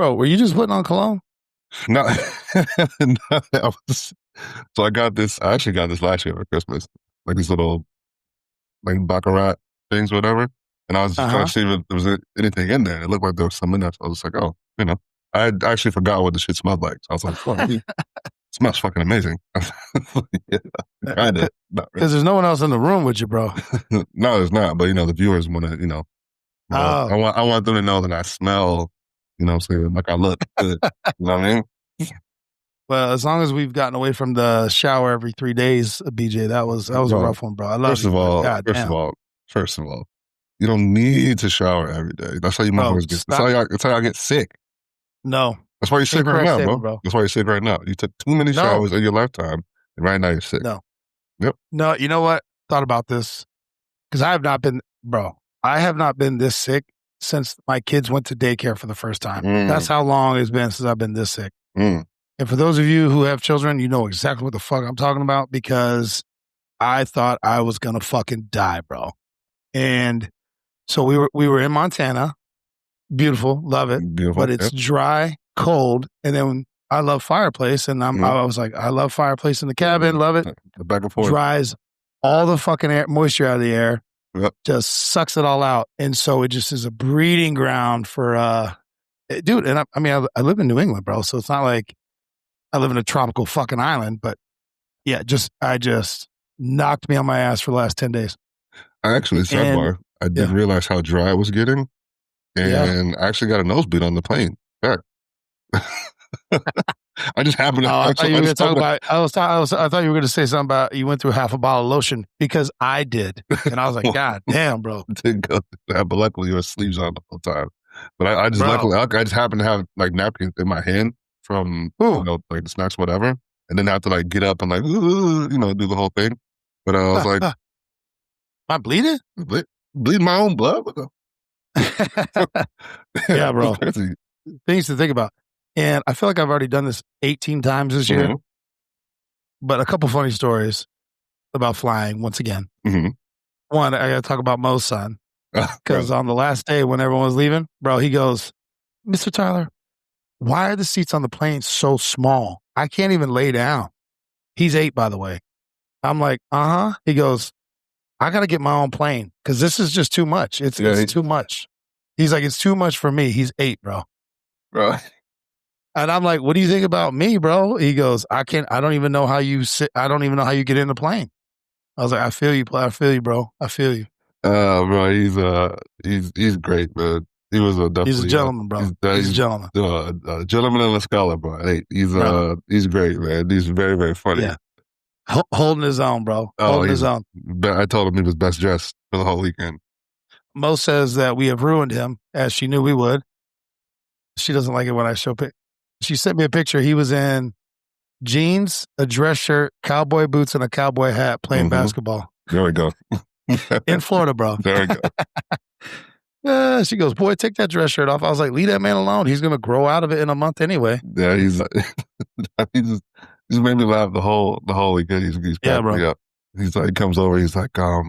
Bro, were you just putting on cologne? No, so I got this. I actually got this last year for Christmas, like these little like baccarat things, whatever. And I was just trying Uh-huh. to see if there was anything in there. It looked like there was some in there. So I was like, oh, I had actually forgot what the shit smelled like. So I was like, oh, it smells fucking amazing. Yeah, kind of, not really. Because there's no one else in the room with you, bro. No, it's not. But the viewers want to, Oh. I want them to know that I smell, what I'm saying, like I look good. You know what I mean? Well, as long as we've gotten away from the shower every 3 days, BJ, that was a Bro, rough one, bro. I love first you, of but all, god damn. first of all, you don't need to shower every day. That's how you Bro, motherfuckers get. stop. That's how y'all get sick. No. That's why you're sick right Incorrect now, statement, bro. bro. That's why you're sick right now. You took too many No. showers in your lifetime, and right now you're sick. No. Yep. No, you know what? Thought about this. Because I have not been this sick since my kids went to daycare for the first time. That's how long it's been since I've been this sick. And for those of you who have children, you know exactly what the fuck I'm talking about because I thought I was going to fucking die, bro. And so we were in Montana. Beautiful. Love it. Beautiful. But it's dry, cold. And then I love fireplace. And I was like, I love fireplace in the cabin. Love it. Back and forth. Dries all the fucking moisture out of the air. Yep. Just sucks it all out. And so it just is a breeding ground for, dude. And I live in New England, bro. So it's not like I live in a tropical fucking island, but yeah, I just knocked me on my ass for the last 10 days. I actually, sidebar, I didn't realize how dry it was getting. And I actually got a nosebleed on the plane back. I just happened to. I thought you were going to talk about. I thought you were going to say something about you went through half a bottle of lotion because I did, and I was like, God damn, bro. Didn't go through that, but luckily your sleeves on the whole time. But I just happened to have like napkins in my hand from like the snacks, whatever, and then I have to like get up and like do the whole thing. But I was like, am I bleeding? Bleed my own blood. Yeah, bro. Things to think about. And I feel like I've already done this 18 times this year. But a couple funny stories about flying once again. One, I got to talk about Mo's son. Because on the last day when everyone was leaving, bro, he goes, Mr. Tyler, why are the seats on the plane so small? I can't even lay down. He's 8, by the way. I'm like, He goes, I got to get my own plane because this is just too much. It's too much. He's like, it's too much for me. He's 8, bro. Right. And I'm like, what do you think about me, bro? He goes, I don't even know how you sit. I don't even know how you get in the plane. I was like, I feel you, bro. I feel you. Bro, he's great, man. He was definitely. He's a gentleman, bro. He's a gentleman. A gentleman in a scholar, bro. Hey, he's great, man. He's very, very funny. Yeah. Holding his own, bro. Holding his own. I told him he was best dressed for the whole weekend. Mo says that we have ruined him, as she knew we would. She doesn't like it when I show pic. She sent me a picture. He was in jeans, a dress shirt, cowboy boots, and a cowboy hat playing basketball. There we go. In Florida, bro. There we go. She goes, boy, take that dress shirt off. I was like, leave that man alone. He's going to grow out of it in a month anyway. Yeah, he just made me laugh the whole weekend. He's cracking me up. He's like, he comes over. He's like, my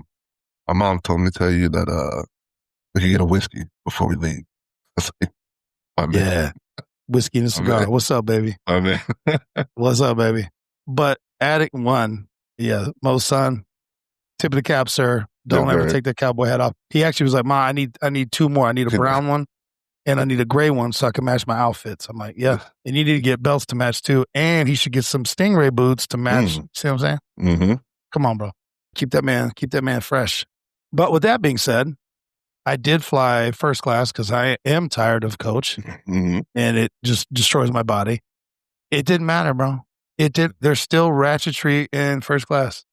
mom told me to tell you that we can get a whiskey before we leave. I was like, my man. Yeah. Whiskey and a cigar. What's up, baby? My man. What's up, baby? But Addict 1, Mo's son, tip of the cap, sir. Don't ever take that cowboy hat off. He actually was like, Ma, I need 2 more. I need a brown one and I need a gray one so I can match my outfits. I'm like, yeah. And you need to get belts to match too. And he should get some Stingray boots to match. See what I'm saying? Come on, bro. Keep that man fresh. But with that being said, I did fly first class because I am tired of coach and it just destroys my body. It didn't matter, bro. There's still ratchetry in first class.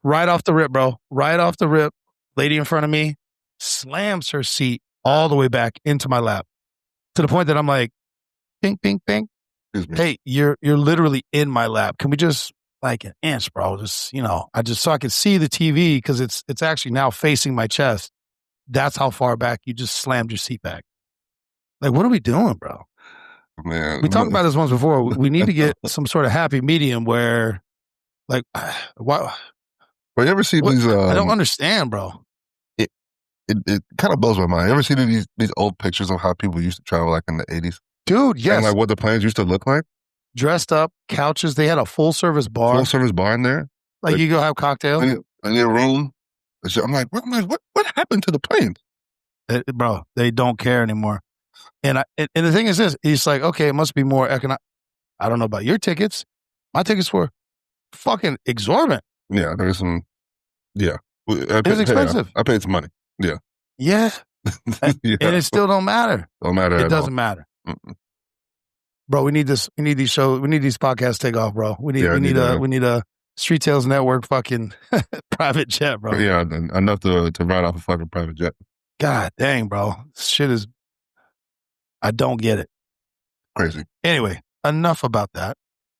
Right off the rip, bro. Right off the rip. Lady in front of me slams her seat all the way back into my lap to the point that I'm like, ping, ping, ping. Hey, you're literally in my lap. Can we just like an inch, bro? Just, so I could see the TV because it's actually now facing my chest. That's how far back you just slammed your seat back. Like, what are we doing, bro? Man, we talked about this once before. We need to get some sort of happy medium where, like, what? Well, you ever see these? I don't understand, bro. It kind of blows my mind. You ever seen these old pictures of how people used to travel like in the 80s? Dude, yes. And like what the planes used to look like. Dressed up, couches. They had a full service bar. Full service bar in there. Like you go have cocktails. In your room. I'm like, what happened to the planes? Bro, they don't care anymore. And the thing is this, it's like, okay, it must be more economic. I don't know about your tickets. My tickets were fucking exorbitant. Yeah, there's some, yeah. It was expensive. I paid some money. Yeah. Yeah. And it still don't matter. Don't matter. It doesn't matter. Bro, we need this. We need these shows. We need these podcasts to take off, bro. We need a Street Tales Network fucking private jet, bro. Yeah, enough to ride off a fucking private jet. God dang, bro. This shit is, I don't get it. Crazy. Anyway, enough about that.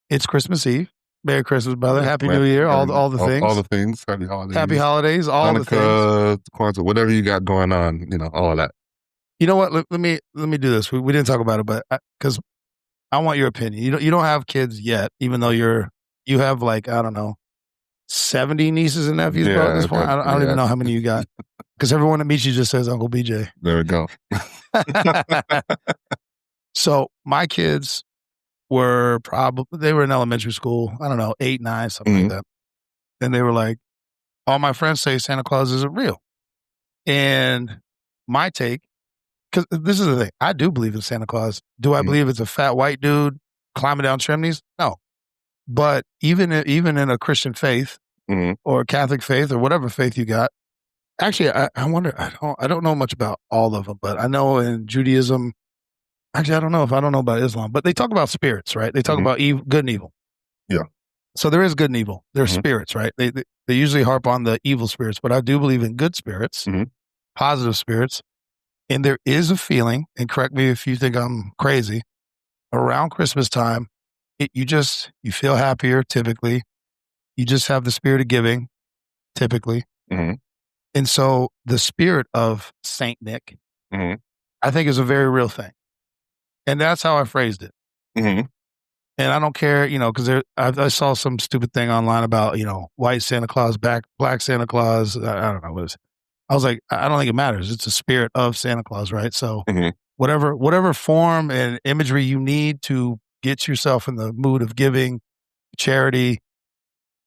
It's Christmas Eve. Merry Christmas, brother. Happy New Year. All the things. All the things. Happy holidays. Happy holidays. All the things. Kwanzaa, whatever you got going on, all of that. You know what? Let me do this. We didn't talk about it, but because I want your opinion. You don't have kids yet, even though you have like, I don't know, 70 nieces and nephews, bro, at this point. I don't even know how many you got. Because everyone that meets you just says Uncle BJ. There we go. So my kids were they were in elementary school. I don't know, 8, 9, something like that. And they were like, all my friends say Santa Claus isn't real. And my take, because this is the thing, I do believe in Santa Claus. Do I believe it's a fat white dude climbing down chimneys? No. But even in a Christian faith or a Catholic faith or whatever faith you got, actually, I wonder, I don't know much about all of them, but I know in Judaism, actually, I don't know about Islam, but they talk about spirits, right? They talk about good and evil. Yeah. So there is good and evil. There's spirits, right? They usually harp on the evil spirits, but I do believe in good spirits, positive spirits. And there is a feeling, and correct me if you think I'm crazy, around Christmas time, you feel happier typically. You just have the spirit of giving typically. And so the spirit of Saint Nick, I think is a very real thing. And that's how I phrased it. And I don't care, because I saw some stupid thing online about, white Santa Claus, black Santa Claus. I don't know what it is. I was like, I don't think it matters. It's a spirit of Santa Claus, right? So whatever form and imagery you need to get yourself in the mood of giving, charity,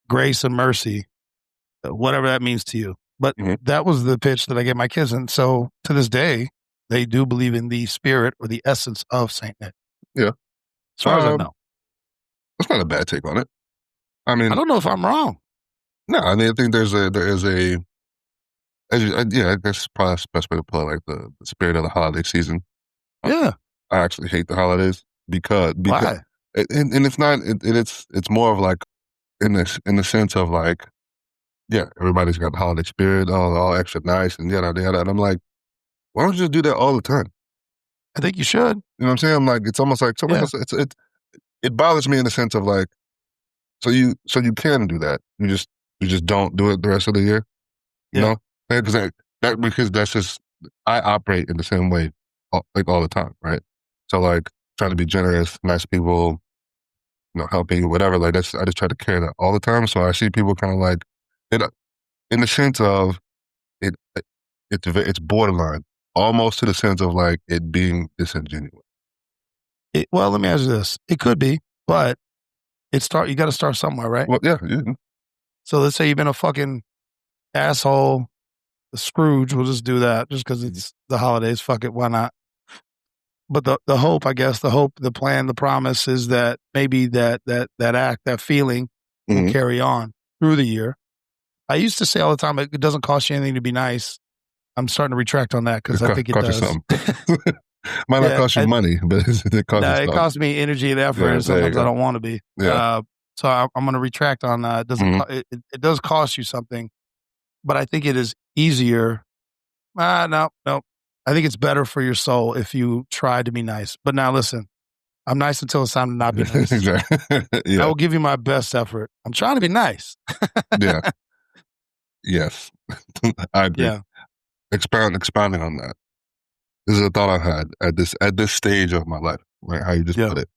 grace, and mercy, whatever that means to you. But that was the pitch that I gave my kids. And so to this day, they do believe in the spirit or the essence of Saint Nick. Yeah. As far as I know. That's not a bad take on it. I mean, I don't know if I'm wrong. No, I mean, I think there is a, I guess probably the best way to put it, like the spirit of the holiday season. Yeah. I actually hate the holidays because why? And it's not, it's more of like, in the sense of like, yeah, everybody's got the holiday spirit, all extra nice and yada, yada. And I'm like, why don't you just do that all the time? I think you should. You know what I'm saying? I'm like, it's almost like someone else, it bothers me in the sense of like, so you can do that. You just don't do it the rest of the year. You know? Because that's just, I operate in the same way, all the time, right? So like, trying to be generous, nice people, helping, whatever, like I just try to carry that all the time. So I see people kind of like, in the sense of, it's borderline, almost to the sense of like it being disingenuous. Well, let me ask you this. It could be, but you got to start somewhere, right? Well, yeah. So let's say you've been a fucking asshole, Scrooge, we'll just do that just because it's the holidays. Fuck it. Why not? But the hope, I guess, the plan, the promise is that maybe that act, that feeling will carry on through the year. I used to say all the time, it doesn't cost you anything to be nice. I'm starting to retract on that because I think it does. Might not cost you money, but it costs you it costs me energy and effort, and sometimes I don't want to be. Yeah. So I'm going to retract on that. It does cost you something, but I think it is easier. No. I think it's better for your soul if you try to be nice. But now listen, I'm nice until it's time to not be nice. Exactly. I will give you my best effort. I'm trying to be nice. Yeah. Yes. I agree. Yeah. Expounding on that. This is a thought I've had at this stage of my life, right? How you just put it.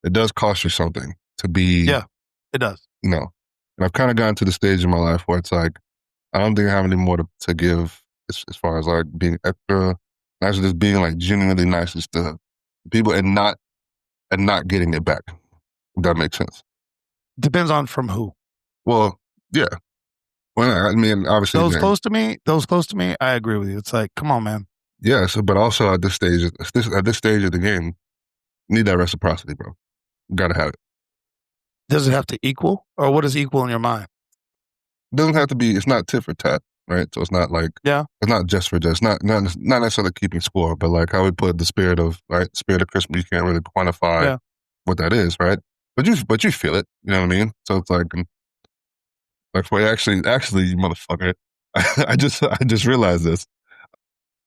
It does cost you something to be. Yeah, it does. And I've kind of gotten to the stage in my life where it's like, I don't think I have any more to give as far as like being extra, actually just being like genuinely nice to people and not and not getting it back. If that makes sense. Depends on from who. Well, yeah. Well, I mean, obviously, those close to me, I agree with you. It's like, come on, man. Yeah, but also at this stage of the game, you need that reciprocity, bro. You gotta have it. Does it have to equal, or what is equal in your mind? It doesn't have to be. It's not tit for tat, right? So it's not like it's not just for just not necessarily keeping score, but like I would put the spirit of Christmas. You can't really quantify what that is, right? But you feel it. You know what I mean? So it's like for actually, you motherfucker. I just realized this.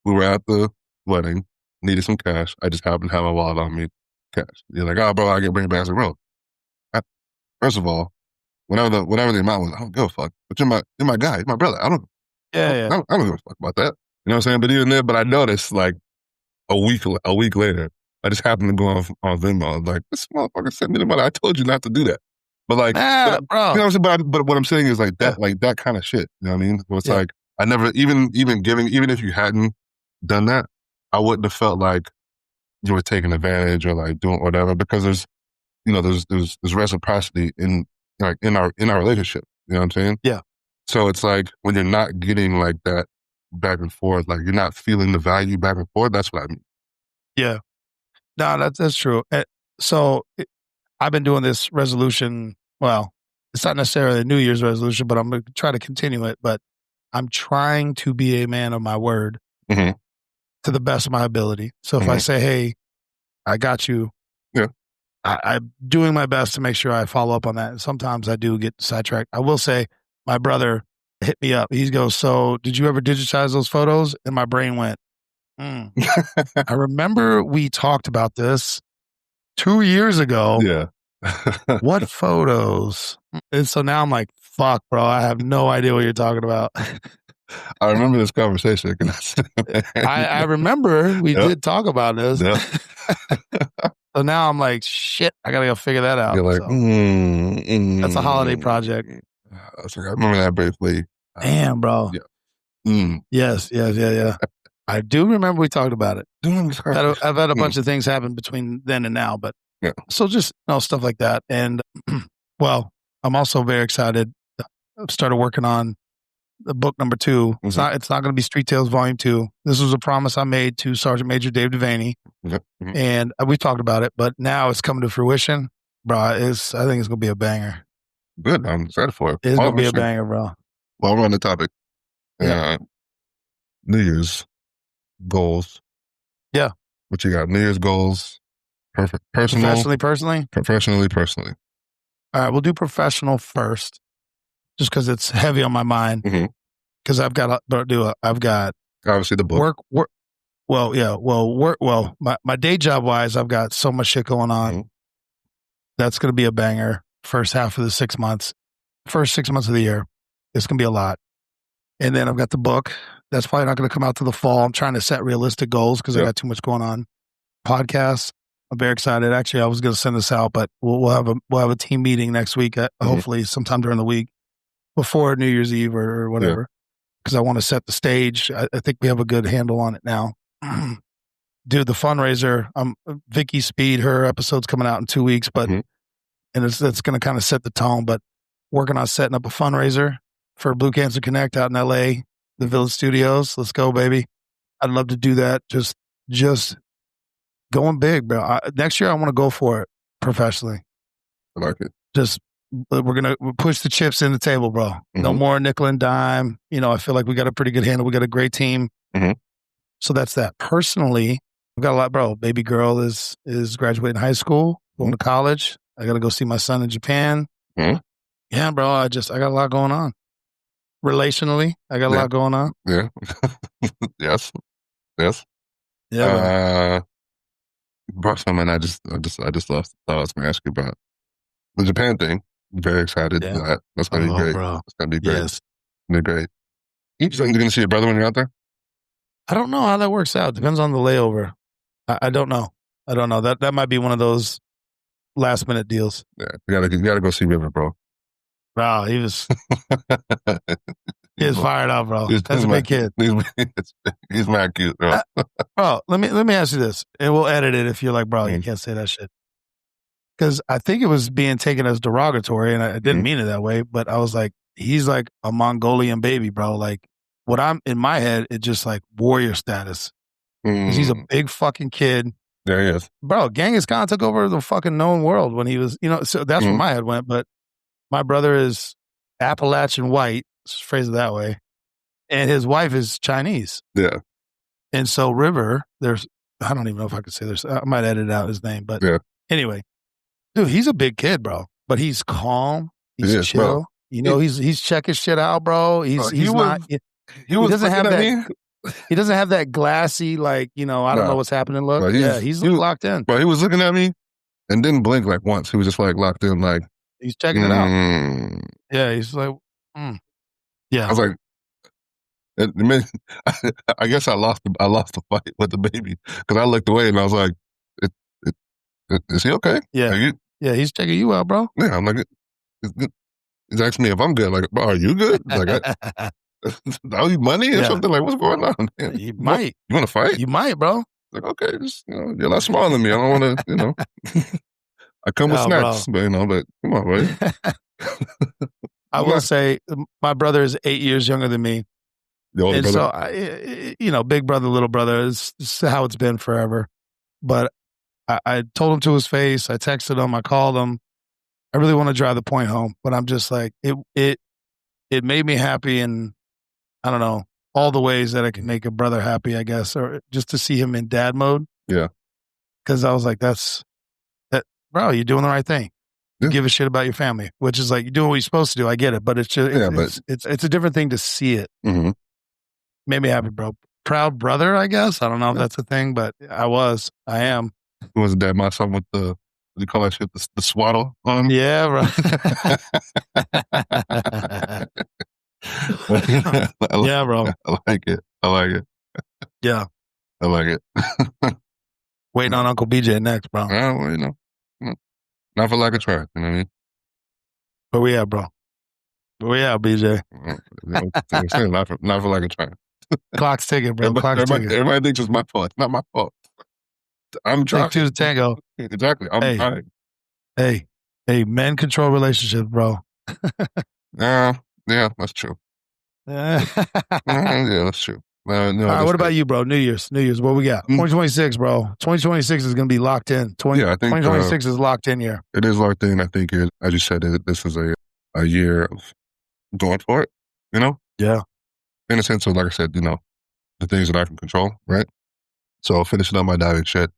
We were at the wedding, needed some cash. I just happened to have my wallet on me, cash. You're like, oh, bro, I can bring it back. I was like, bro, first of all, whatever the amount was, I don't give a fuck. But you're my guy, you're my brother. I don't give a fuck about that. You know what I'm saying? But even then, I noticed like a week later, I just happened to go on Venmo. I was like, this motherfucker sent me the money. I told you not to do that. But like, bro. You know what I'm saying? But what I'm saying is like that, like that kind of shit. You know what I mean? So it's like I never even if you hadn't done that, I wouldn't have felt like you were taking advantage or like doing whatever, because there's reciprocity in our relationship. You know what I'm saying? Yeah. So it's like when you're not getting like that back and forth, like you're not feeling the value back and forth. That's what I mean. Yeah. No, that's true. So I've been doing this resolution. Well, it's not necessarily a New Year's resolution, but I'm going to try to continue it. But I'm trying to be a man of my word to the best of my ability. So if I say, hey, I got you, I'm doing my best to make sure I follow up on that. And sometimes I do get sidetracked. I will say my brother hit me up. He goes, so did you ever digitize those photos? And my brain went, I remember we talked about this 2 years ago. Yeah. What photos? And so now I'm like, fuck, bro, I have no idea what you're talking about. I remember this conversation. I remember we did talk about this. So now I'm like, shit, I gotta go figure that out. You're like, that's a holiday project. I remember that briefly. Damn, bro. Yeah. Yes. I do remember we talked about it. I've had a bunch of things happen between then and now, but so just stuff like that. And well, I'm also very excited. I've started working on the book number 2. It's not going to be Street Tales Volume 2. This was a promise I made to Sergeant Major Dave Devaney, and we talked about it. But now it's coming to fruition, bro. I think it's going to be a banger. Good, I'm excited for it. It's going to be a banger, bro. Well, we're on the topic. New Year's goals. Yeah. What you got? New Year's goals. Perfect. Professionally. Professionally. All right, we'll do professional first, just because it's heavy on my mind. Because I've got obviously the book. Work. Well, my day job wise, I've got so much shit going on. That's going to be a banger. First 6 months of the year, it's going to be a lot. And then I've got the book. That's probably not going to come out to the fall. I'm trying to set realistic goals because I got too much going on. Podcasts. I'm very excited. Actually, I was going to send this out, but we'll have a team meeting next week. Hopefully, sometime during the week before New Year's Eve or whatever, because I want to set the stage. I think we have a good handle on it now. Dude, the fundraiser. Vicky Speed. Her episode's coming out in 2 weeks, but and it's going to kind of set the tone. But working on setting up a fundraiser for Blue Cancer Connect out in LA, the Village Studios. Let's go, baby. I'd love to do that. Just going big, bro. Next year, I want to go for it professionally. I like it. We're going to push the chips in the table, bro. No more nickel and dime. I feel like we got a pretty good handle. We got a great team. So that's that. Personally, I've got a lot, bro. Baby girl is graduating high school, going to college. I got to go see my son in Japan. Yeah, bro. I got a lot going on. Relationally, I got a lot going on. Yeah. Yes. Yeah. Brought something. I just thought I was going to ask you about the Japan thing. I'm very excited for that. That's going to be great. Bro. It's going to be great. Yes. It's going to be great. You think you're going to see your brother when you're out there? I don't know how that works out. Depends on the layover. I don't know. That might be one of those last minute deals. Yeah, you gotta go see River, bro. Bro, he was fired up, bro. That's a big kid. He's mad cute, bro. Bro, let me ask you this, and we'll edit it if you're like, bro, you can't say that shit. because I think it was being taken as derogatory, and I didn't mean it that way. But I was like, he's like a Mongolian baby, bro. Like what I'm in my head, it's just like warrior status because he's a big fucking kid. There he is, bro. Genghis Khan took over the fucking known world when he was, So that's where my head went. But my brother is Appalachian white, phrase it that way, and his wife is Chinese. Yeah, and so River, I don't even know if I could say this. I might edit out his name, but anyway, dude, he's a big kid, bro. But he's calm. He's chill. Bro. He's checking shit out, bro. He doesn't have that. He doesn't have that glassy, like, I don't know what's happening look. Bro, he's locked in. Bro, he was looking at me and didn't blink like once. He was just like locked in, like he's checking it out. Yeah, he's like, yeah. I was like, I guess I lost the fight with the baby because I looked away and I was like, is he okay? Yeah, yeah, he's checking you out, bro. Yeah, I'm like, he's asking me if I'm good. Like, bro, are you good? Like, I owe you money or something? Like, what's going on? Man? You might. You want to fight? You might, bro. Like, okay, just, you're a lot smaller than me. I don't want to, I come with snacks, bro. But come on, right? I will say, my brother is 8 years younger than me. The older brother? So, big brother, little brother is how it's been forever. But I told him to his face. I texted him. I called him. I really want to drive the point home, but I'm just like, it made me happy, and I don't know, all the ways that I can make a brother happy, I guess, or just to see him in dad mode. Yeah. Because I was like, bro, you're doing the right thing. You give a shit about your family, which is like, you're doing what you're supposed to do. I get it, but it's just, it's a different thing to see it. Mm-hmm. Made me happy, bro. Proud brother, I guess. I don't know if that's a thing, but I am. Who was dad? My son with the, what do you call that shit? The swaddle on? Yeah, bro. Yeah, bro. I like it. Yeah. I like it. Waiting on Uncle BJ next, bro. Well, not for lack of trying, you know what I mean? Where we at, bro? Where we at, BJ? Not for lack of trying. Clock's ticking, bro. Everybody thinks it's my fault. It's not my fault. I'm trying. Two to tango. Exactly. I'm trying. Hey, men control relationships, bro. Yeah, that's true. Yeah, that's true. All right, what about you, bro? New Year's, what we got? 2026, bro. 2026 is going to be locked in. I think 2026 is locked in here. It is locked in. I think, as you said, this is a year of going for it, Yeah. In a sense of, like I said, the things that I can control, right? So finishing up my diving shit.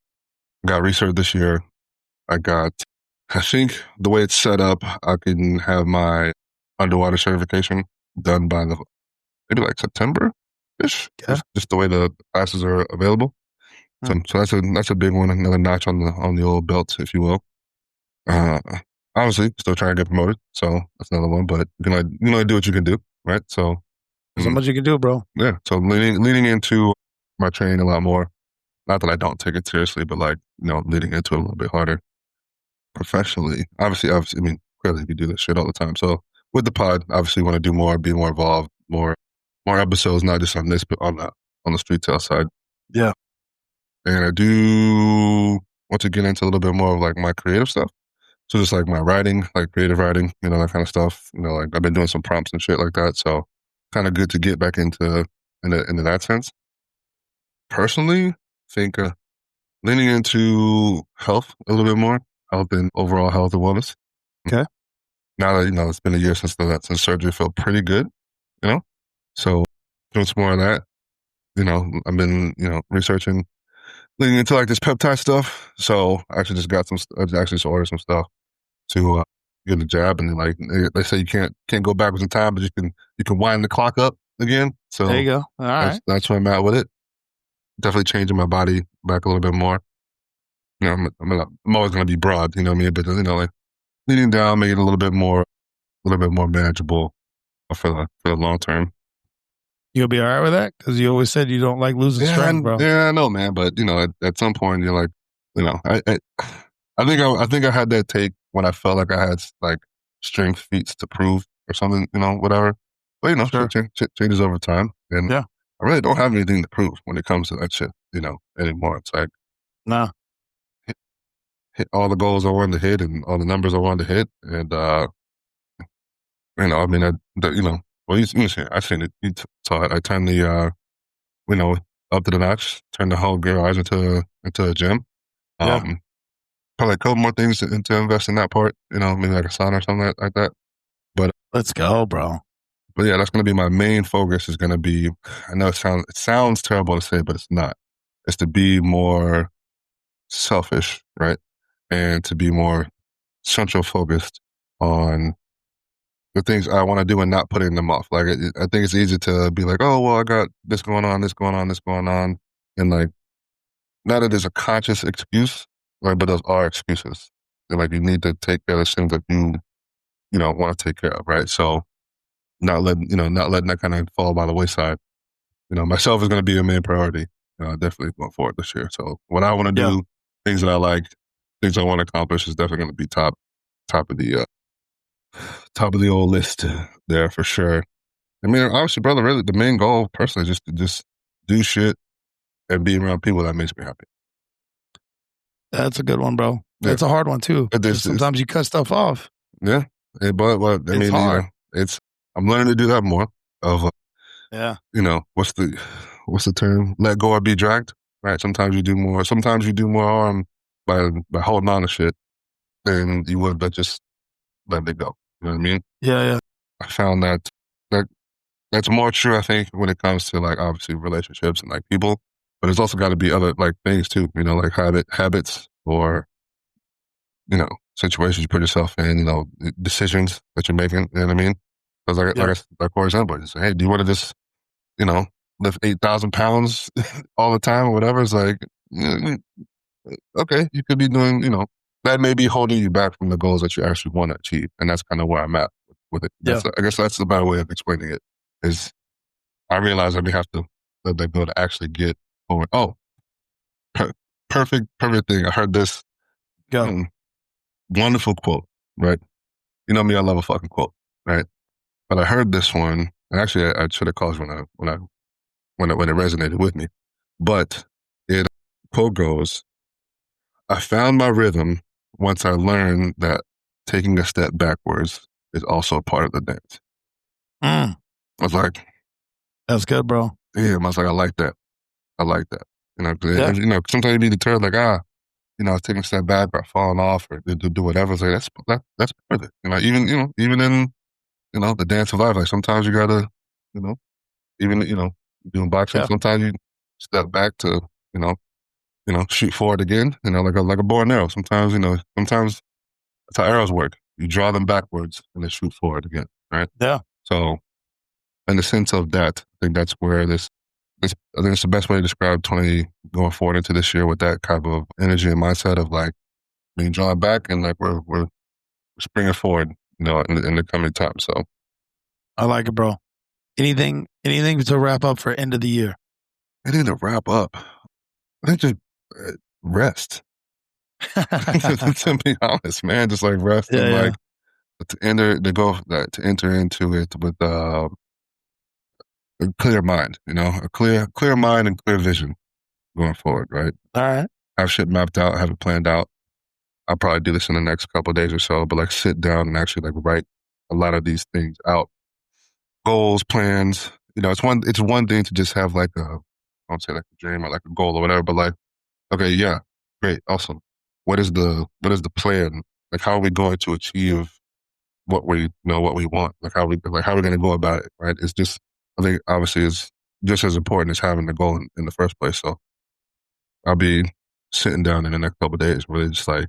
Got research this year. I think the way it's set up, I can have my underwater certification done by maybe like September-ish. Yeah. Just the way the classes are available. So that's a big one, another notch on the old belt, if you will. Obviously, still trying to get promoted, so that's another one. But you can do what you can do, right? So so much you can do, bro. Yeah. So leaning into my training a lot more. Not that I don't take it seriously, but leading into it a little bit harder. Professionally, obviously, I mean, clearly you do this shit all the time. So with the pod, obviously, want to do more, be more involved, more episodes, not just on this, but on the street tail side. Yeah. And I do want to get into a little bit more of like my creative stuff. So just like my writing, like creative writing, that kind of stuff. Like I've been doing some prompts and shit like that. So kind of good to get back into that sense. Personally, think leaning into health a little bit more, health and overall health and wellness. Okay. Now that it's been a year since surgery, felt pretty good, So doing some more of that. I've been researching, leaning into like this peptide stuff. So I actually just ordered some stuff to get a jab, and like they say you can't go backwards in time, but you can wind the clock up again. So there you go. All right, that's where I'm at with it. Definitely changing my body back a little bit more. I'm always going to be broad, you know what I mean? But like leaning down, make it a little bit more manageable for the long term. You'll be all right with that? Because you always said you don't like losing strength, bro. Yeah, I know, man. But at some point, you're like, I think I had that take when I felt like I had like strength feats to prove or something, whatever. But sure. Changes over time, and yeah. I really don't have anything to prove when it comes to that shit, anymore. It's like, nah. hit all the goals I wanted to hit and all the numbers I wanted to hit. And, I mean, well, I seen it. So I turned the, up to the notch, turned the whole garage into a gym. Probably a couple more things to invest in that part, maybe like a sauna or something like that. But let's go, bro. But yeah, that's going to be my main focus. Is going to be. I know it sounds terrible to say, but it's not. It's to be more selfish, right, and to be more central focused on the things I want to do and not putting them off. Like I think it's easy to be like, oh well, I got this going on, this going on, this going on, and like not that there's a conscious excuse, right, but those are excuses. And like you need to take care of the things that you want to take care of, right? So not letting that kind of fall by the wayside. Myself is going to be a main priority. Definitely going forward this year. So what I want to do, things that I like, things I want to accomplish is definitely going to be top of the old list there for sure. I mean, obviously, brother, really the main goal personally is just to just do shit and be around people that makes me happy. That's a good one, bro. Yeah. It's a hard one too. Sometimes you cut stuff off. Yeah, but I mean, hard. I'm learning to do that more. What's the term? Let go or be dragged. Right. Sometimes you do more. Sometimes you do more harm by holding on to shit than you would by just letting it go. You know what I mean? Yeah. I found that's more true. I think when it comes to like obviously relationships and like people, but it's also got to be other like things too. Like habits or situations you put yourself in. Decisions that you're making. You know what I mean? Because like for example, you say, hey, do you want to just lift 8,000 pounds all the time or whatever? It's like, okay, you could be doing, that may be holding you back from the goals that you actually want to achieve. And that's kind of where I'm at with it. I guess that's the better way of explaining it is I realize that we have to let that go to actually get over. Oh, perfect thing. I heard this wonderful quote, right? You know me, I love a fucking quote, right? But I heard this one, and actually I should have called you when it resonated with me. But it quote goes, I found my rhythm once I learned that taking a step backwards is also a part of the dance. I was like, that's good, bro. Yeah, I was like, I like that. Sometimes you be deterred, like, taking a step back or falling off or do whatever. It's like, that's part of it. Even in, the dance of life, like sometimes you gotta, even, doing boxing, sometimes you step back to, shoot forward again, like a bow and arrow. Sometimes, sometimes that's how arrows work. You draw them backwards and then shoot forward again, right? Yeah. So, in the sense of that, I think that's where I think it's the best way to describe 20 going forward into this year with that type of energy and mindset of like being drawn back and like we're springing forward, in the coming time. So, I like it, bro. Anything to wrap up for end of the year? Anything to wrap up? I think just rest. To be honest, man, just like rest and like to enter into it with a clear mind, a clear mind and clear vision going forward, right? All right. Have shit mapped out, have it planned out. I'll probably do this in the next couple of days or so, but like sit down and actually like write a lot of these things out. Goals, plans. It's one thing to just have like I don't say like a dream or like a goal or whatever, but like, okay, yeah, great, awesome. What is the plan? Like, how are we going to achieve what we want? Like, how are we going to go about it? Right? It's just, I think, obviously, it's just as important as having the goal in the first place. So, I'll be sitting down in the next couple of days, really, just like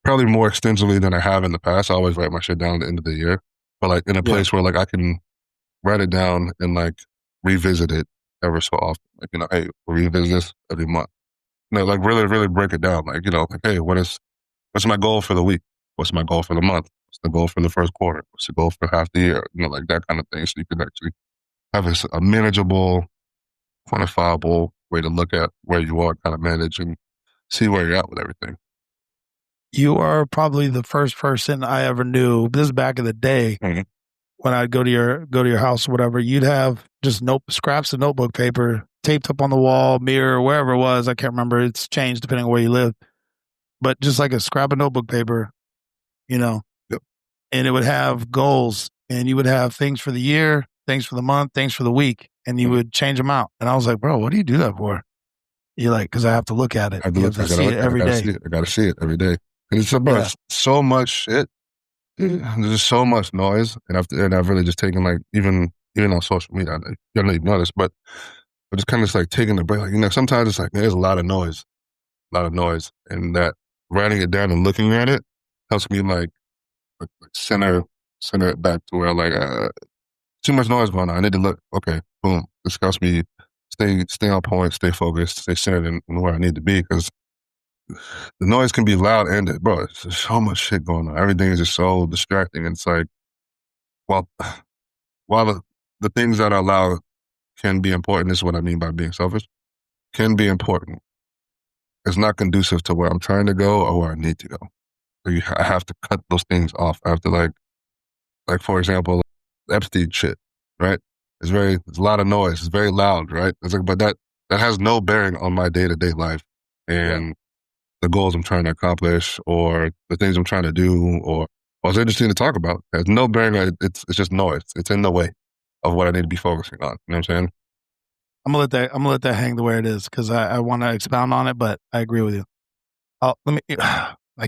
probably more extensively than I have in the past. I always write my shit down at the end of the year, but like in a place where like I can write it down and like revisit it ever so often. Like, hey, we'll revisit this every month. Like really, really break it down. Like, like, hey, what's my goal for the week? What's my goal for the month? What's the goal for the first quarter? What's the goal for half the year? Like that kind of thing. So you can actually have a manageable, quantifiable way to look at where you are, kind of manage and see where you're at with everything. You are probably the first person I ever knew. This is back in the day when I'd go to your house or whatever. You'd have just scraps of notebook paper taped up on the wall, mirror, wherever it was. I can't remember. It's changed depending on where you live. but just like a scrap of notebook paper, you know, Yep. and it would have goals, and you would have things for the year, things for the month, things for the week, and you would change them out. And I was like, bro, what do you do that for? You're like, because I have to look at it. You have to see it every day. I gotta see it every day. And it's about so much shit. There's so much noise, and I've really just taken like even on social media. You don't even notice, but just kind of just like taking a break. Like, sometimes it's like there's a lot of noise, and that writing it down and looking at it helps me like center it back to where like too much noise going on. I need to look. Okay, boom. This helps me stay on point, stay focused, stay centered in where I need to be, because the noise can be loud and bro, there's so much shit going on. Everything is just so distracting. And it's like, while the things that are loud can be important, this is what I mean by being selfish, can be important. It's not conducive to where I'm trying to go or where I need to go. So I have to cut those things off. I have to like for example, Epstein shit, right? It's a lot of noise. It's very loud, right? It's like, but that has no bearing on my day-to-day life and the goals I'm trying to accomplish or the things I'm trying to do or what's interesting to talk about. It has no bearing. It's just noise. It's in the way of what I need to be focusing on. You know what I'm saying? I'm gonna let that hang the way it is, because I want to expound on it, but I agree with you. I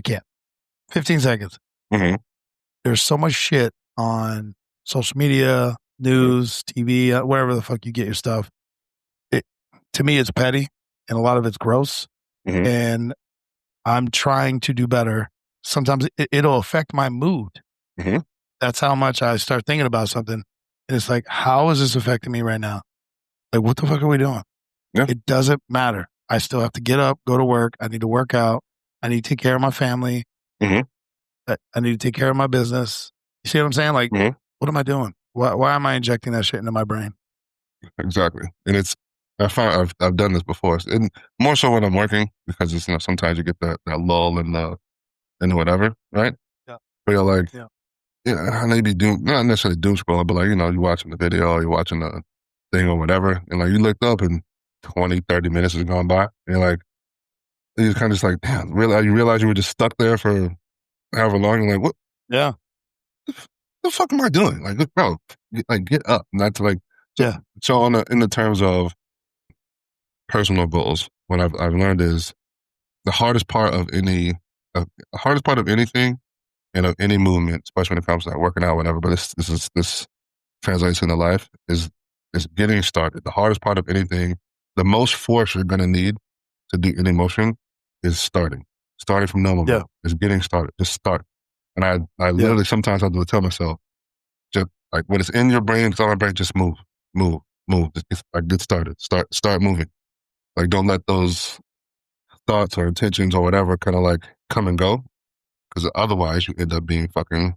can't. 15 seconds. Mm-hmm. There's so much shit on social media, news, TV, wherever the fuck you get your stuff. To me, it's petty, and a lot of it's gross. Mm-hmm. And I'm trying to do better. Sometimes it'll affect my mood. Mm-hmm. That's how much I start thinking about something. And it's like, how is this affecting me right now? Like, what the fuck are we doing? Yeah. It doesn't matter. I still have to get up, go to work. I need to work out. I need to take care of my family. Mm-hmm. I need to take care of my business. You see what I'm saying? Like, what am I doing? Why am I injecting that shit into my brain? Exactly. And I found I've done this before, and more so when I'm working, because it's, sometimes you get that lull in the whatever, right? Yeah. But you're like, I may be not necessarily doom scrolling, but like, you're watching the video, you're watching the thing or whatever, and like you looked up and 20, 30 minutes has gone by, and you're like, you're kind of just like, damn, you realize you were just stuck there for however long. You're like, what? Yeah. The fuck am I doing? Like, bro, get up. Not to like, so in the terms of personal goals, what I've learned is the hardest part of anything and of any movement, especially when it comes to like working out, whatever. But this translates into life is getting started. The hardest part of anything, the most force you're gonna need to do any motion is starting from no moment. Is getting started. Just start. And I literally sometimes I have to tell myself, just like when it's in your brain, it's on my brain, just move. Just get started. Start moving. Like, don't let those thoughts or intentions or whatever kind of like come and go, because otherwise you end up being fucking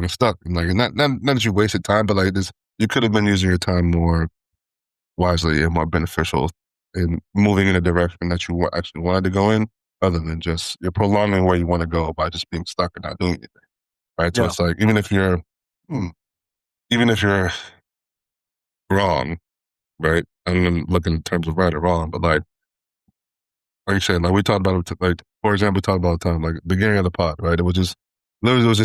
stuck. And like, not that you wasted time, but like this, you could have been using your time more wisely and more beneficial in moving in a direction that you actually wanted to go in, other than just you're prolonging where you want to go by just being stuck and not doing anything. Right. So it's like, even if you're wrong, right? I'm gonna look in terms of right or wrong, but like you said, like we talked about it, like, for example, we talked about the time, like beginning of the pod, right? It was just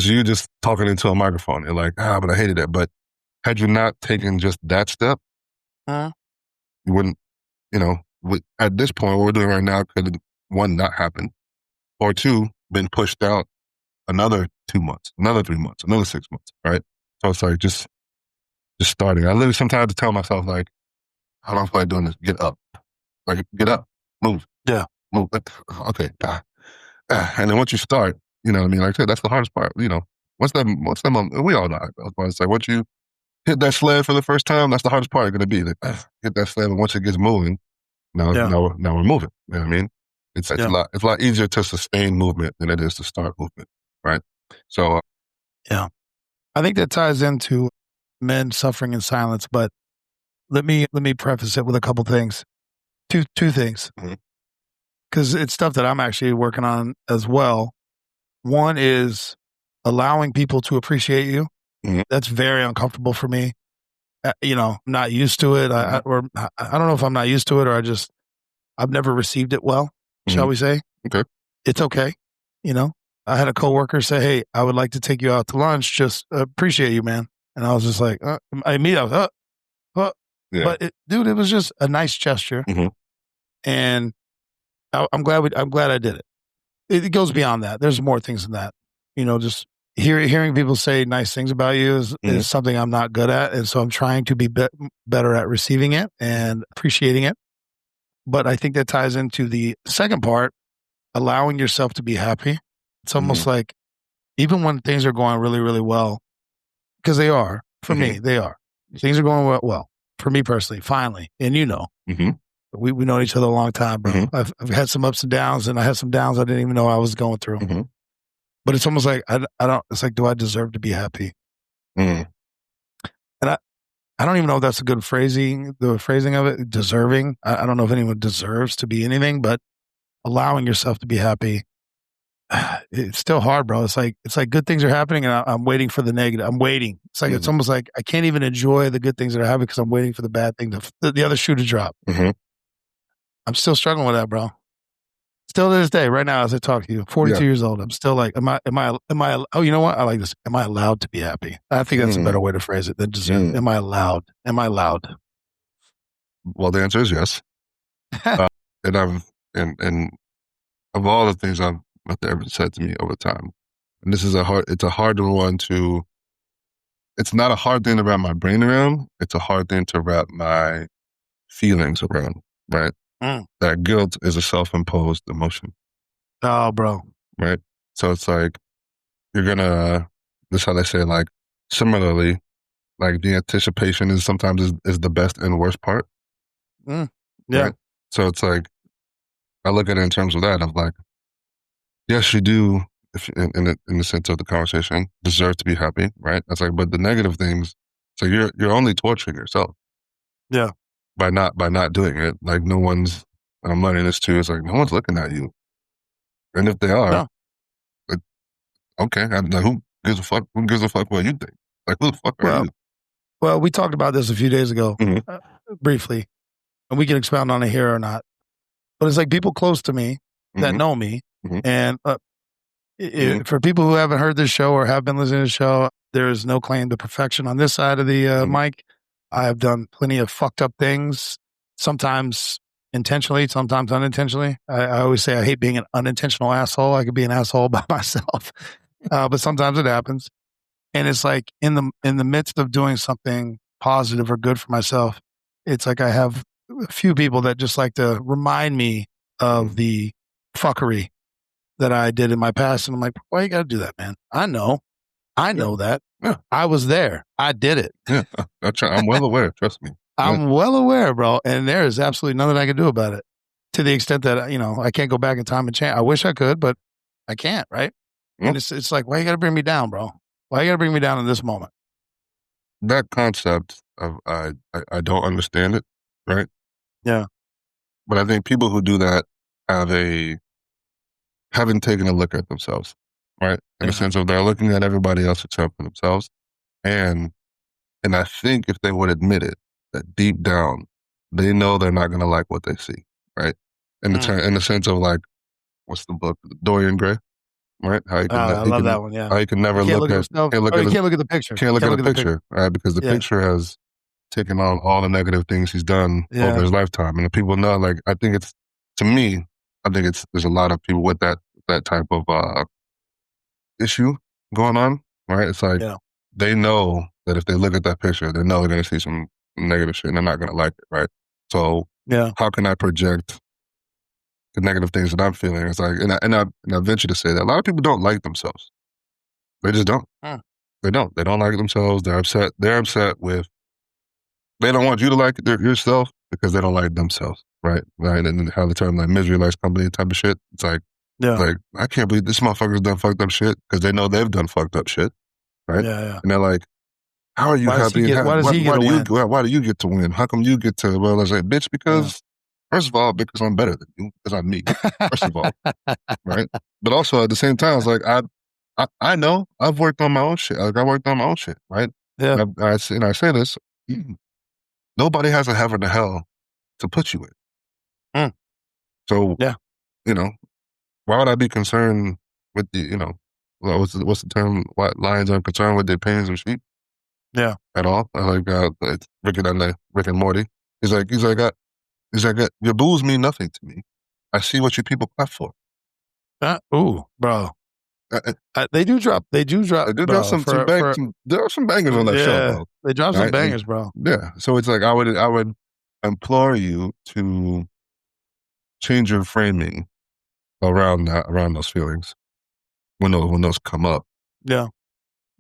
you just talking into a microphone and like, but I hated it. But had you not taken just that step, you wouldn't, at this point, what we're doing right now could, one, not happen, or two, been pushed out another 2 months, another 3 months, another 6 months, right? So it's like, just starting. I literally sometimes have to tell myself, like, how long feel like doing this? Get up. Like, get up. Move. Yeah. Move. Okay. And then once you start, you know what I mean? Like I said, that's the hardest part. What's that moment? We all know. It's like, once you hit that sled for the first time, that's the hardest part going to be. Like, hit that sled, and once it gets moving, now we're moving. You know what I mean? It's a lot easier to sustain movement than it is to start movement, right? So, I think that ties into men suffering in silence. But let me preface it with a couple things. Two things, because it's stuff that I'm actually working on as well. One is allowing people to appreciate you. That's very uncomfortable for me. I'm not used to it. I don't know if I'm not used to it, or I've never received it well, shall we say? Okay. it's okay. You know, I had a coworker say, "Hey, I would like to take you out to lunch. Just appreciate you, man." And I was just like, I immediately, Yeah. but dude, it was just a nice gesture, and I'm glad I did it. It goes beyond that. There's more things than that. You know, just hearing people say nice things about you is something I'm not good at, and so I'm trying to be better at receiving it and appreciating it. But I think that ties into the second part, allowing yourself to be happy. It's almost like even when things are going really, really well, because they are for me, they are. Things are going well for me personally. Finally, and we known each other a long time, bro. I've had some ups and downs, and I had some downs I didn't even know I was going through. But it's almost like I don't. It's like, do I deserve to be happy? And I don't even know if that's a good phrasing. The phrasing of it, deserving. I don't know if anyone deserves to be anything, but allowing yourself to be happy. It's still hard, bro. It's like good things are happening, and I'm waiting for the negative. I'm waiting. It's like it's almost like I can't even enjoy the good things that are happening because I'm waiting for the bad thing the other shoe to drop. I'm still struggling with that, bro. Still to this day, right now, as I talk to you, 42 years old, I'm still like, am I, oh, you know what? I like this. Am I allowed to be happy? I think that's a better way to phrase it than just, am I allowed? Am I allowed? Well, the answer is yes. And and of all the things I've ever said to me over time, and this is it's a hard one it's not a hard thing to wrap my brain around. It's a hard thing to wrap my feelings around, right? That guilt is a self-imposed emotion. Oh, bro. Right? So it's like, this is how they say, like, similarly, like the anticipation is sometimes is the best and worst part. Yeah. Right? So it's like, I look at it in terms of that, of like, yes, you do, if in the sense of the conversation, deserve to be happy, right? That's like, but the negative things, so you're only torturing yourself. Yeah. By not doing it. Like no one's, and I'm learning this too, it's like no one's looking at you. And if they are, like, okay, like, who gives a fuck? Who gives a fuck what you think? Like who the fuck are you? Well, we talked about this a few days ago, briefly, and we can expound on it here or not. But it's like people close to me that know me, and for people who haven't heard this show or have been listening to the show, there is no claim to perfection on this side of the mic. I have done plenty of fucked up things, sometimes intentionally, sometimes unintentionally. I always say I hate being an unintentional asshole. I could be an asshole by myself, but sometimes it happens. And it's like in the midst of doing something positive or good for myself, it's like I have a few people that just like to remind me of the fuckery that I did in my past. And I'm like, why you got to do that, man? I know that. Yeah. I was there. I did it. Yeah, I'm well aware. Trust me. I'm well aware, bro. And there is absolutely nothing I can do about it to the extent that, I can't go back in time and change. I wish I could, but I can't, right? And it's like, why you got to bring me down, bro? Why you got to bring me down in this moment? That concept of, I don't understand it, right? Yeah. But I think people who do that haven't taken a look at themselves, right? In the sense of they're looking at everybody else except for themselves. And I think if they would admit it, that deep down, they know they're not going to like what they see, right? In the sense of like, what's the book? Dorian Gray, right? I love that one, yeah. How you can never can't look at the picture. Can't look at the picture, right? Because the picture has taken on all the negative things he's done over his lifetime. And the people know, like, I think there's a lot of people with that type of issue going on, right? It's like they know that if they look at that picture, they know they're going to see some negative shit and they're not going to like it, right? So how can I project the negative things that I'm feeling? It's like, and I venture to say that a lot of people don't like themselves. They just don't. They don't. They don't like themselves. They're upset. They're upset with. They don't want you to like yourself because they don't like themselves, right? Right, and how the term like misery likes company type of shit. It's like, like I can't believe this motherfucker's done fucked up shit because they know they've done fucked up shit, right? Yeah. And they're like, how are you happy? Why do you get to win? How come you get to? Well, I say, bitch, because first of all, because I'm better than you, because I'm me. First of all, right? But also at the same time, it's like I know I've worked on my own shit. Like I worked on my own shit, right? Yeah. And I say this. Nobody has a heaven or hell to put you in. So, why would I be concerned with the, what's the term? What lions aren't concerned with their pains of sheep? Yeah. At all. Like Rick and Morty. He's like, your booze mean nothing to me. I see what you people clap for. Ooh, bro. They do drop. They do drop some there are some bangers on that show, bro. They drop some bangers, bro. Yeah. So it's like I would implore you to change your framing around those feelings when those come up. Yeah.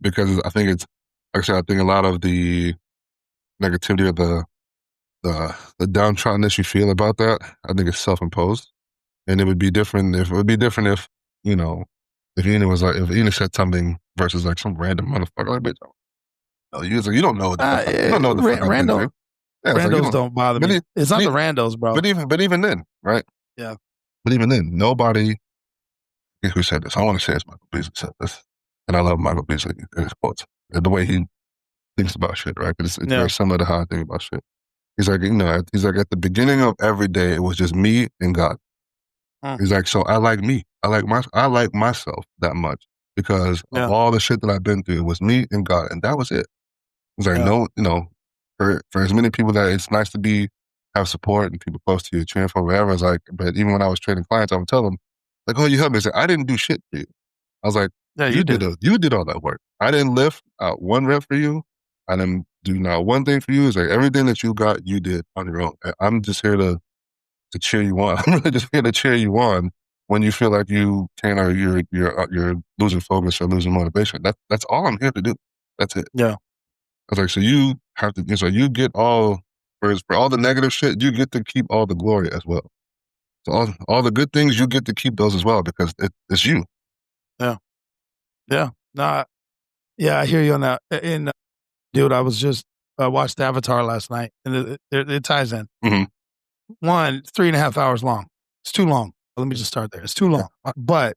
Because I think it's like I said, I think a lot of the negativity or the downtroddenness you feel about that, I think it's self-imposed. And it would be different if if Ina was like, if Ina said something versus like some random motherfucker, like, bitch, you don't know what the fuck. You don't know what the fuck I'm doing. Yeah, randos don't bother me. It's not the randos, bro. But even then, right? Yeah. But even then, nobody, I think who said this, I want to say it's Michael Beasley said this. And I love Michael Beasley and his quotes. The way he thinks about shit, right? It's very similar to how I think about shit. He's like, at the beginning of every day, it was just me and God. He's like, so I like me. I like myself that much because of all the shit that I've been through. It was me and God, and that was it. It's like, for as many people that it's nice to have support and people close to you, cheering for whatever. It's like, but even when I was training clients, I would tell them, like, oh, you helped me. I said, I didn't do shit for you. I was like, yeah, you did all that work. I didn't lift out one rep for you. I didn't do not one thing for you. It's like everything that you got, you did on your own. I'm just here to cheer you on. I'm really just here to cheer you on when you feel like you can or you're losing focus or losing motivation. That's all I'm here to do. That's it. Yeah. I was like, so you have to. So you get all for all the negative shit. You get to keep all the glory as well. So all the good things you get to keep those as well because it's you. Yeah. Yeah. Nah. Yeah, I hear you on that. And dude, I was just watched Avatar last night, and it ties in. Mm-hmm. 3.5 hours long. It's too long. Let me just start there. It's too long. But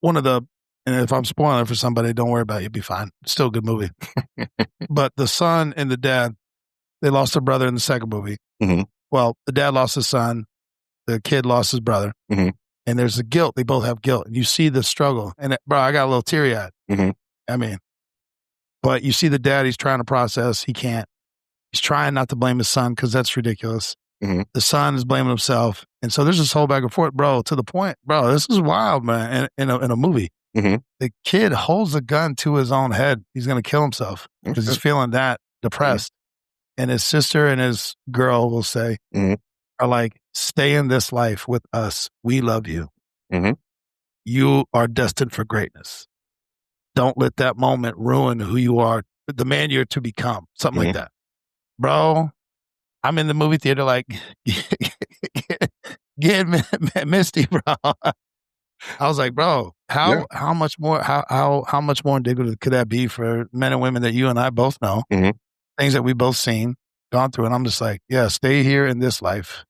and if I'm spoiling it for somebody, don't worry about it. You'll be fine. It's still a good movie. But the son and the dad, they lost their brother in the second movie. Mm-hmm. Well, the dad lost his son. The kid lost his brother. Mm-hmm. And there's the guilt. They both have guilt. And you see the struggle. And bro, I got a little teary-eyed. Mm-hmm. I mean, but you see the dad, he's trying to process. He can't. He's trying not to blame his son because that's ridiculous. Mm-hmm. The son is blaming himself. And so there's this whole back and forth, bro, to the point, bro, this is wild, man, in a movie. Mm-hmm. The kid holds a gun to his own head. He's going to kill himself because he's feeling that depressed. Mm-hmm. And his sister and his girl will say, are like, stay in this life with us. We love you. Mm-hmm. You are destined for greatness. Don't let that moment ruin who you are, the man you're to become, something like that. Bro, I'm in the movie theater like, get misty, bro. I was like, bro, how much more indicative could that be for men and women that you and I both know, things that we both seen, gone through, and I'm just like, yeah, stay here in this life.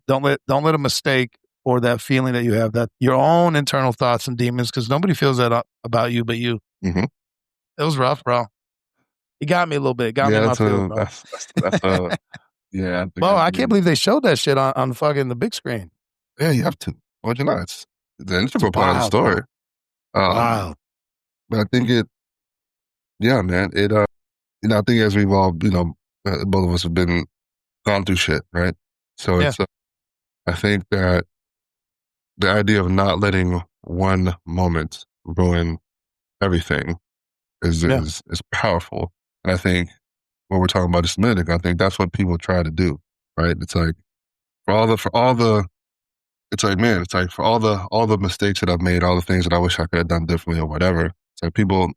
Don't let a mistake or that feeling that you have, that your own internal thoughts and demons, because nobody feels that about you but you. It was rough, bro. It got me a little bit. It got me in my field, bro. That's yeah. Well, I can't believe they showed that shit on fucking the big screen. Yeah, you have to. Why'd you not? It's the integral part of the story. Wow. But I think man, I think as we've all, both of us have gone through shit, right? So it's, I think that the idea of not letting one moment ruin everything is powerful. And I think what we're talking about just a minute ago, I think that's what people try to do, right? It's like for all the mistakes that I've made, all the things that I wish I could have done differently or whatever. It's like people